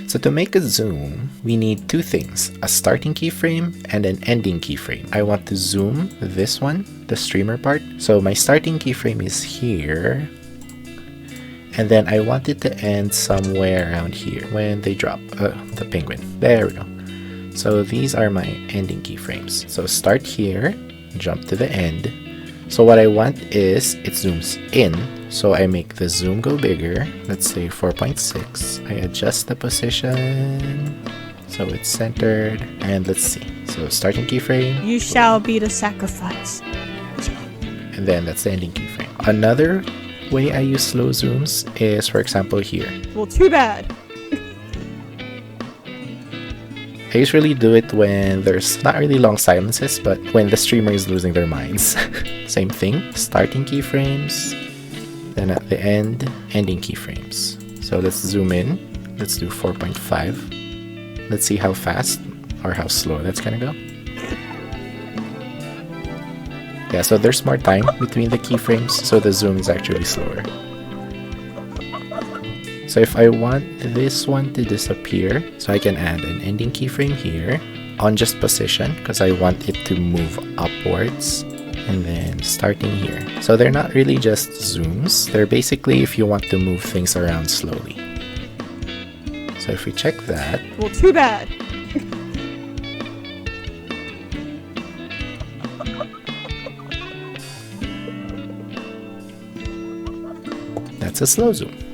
So to make a zoom, we need two things, a starting keyframe and an ending keyframe. I want to zoom this one, the streamer part. So my starting keyframe is here. And then I want it to end somewhere around here when they drop the penguin. There we go. So these are my ending keyframes. So start here, jump to the end. So what I want is it zooms in. So I make the zoom go bigger. Let's say 4.6. I adjust the position so it's centered. And let's see. So starting keyframe. You shall be the sacrifice. And then that's the ending keyframe. Another way I use slow zooms is, for example, here. Well, too bad. I usually do it when there's not really long silences, but when the streamer is losing their minds. Same thing, starting keyframes, then at the end, ending keyframes. So let's zoom in. Let's do 4.5. Let's see how fast or how slow that's gonna go. Yeah, so there's more time between the keyframes, so the zoom is actually slower. So if I want this one to disappear, so I can add an ending keyframe here on just position because I want it to move upwards, and then starting here. So they're not really just zooms, they're basically if you want to move things around slowly. So if we check that, Well, too bad. that's a slow zoom.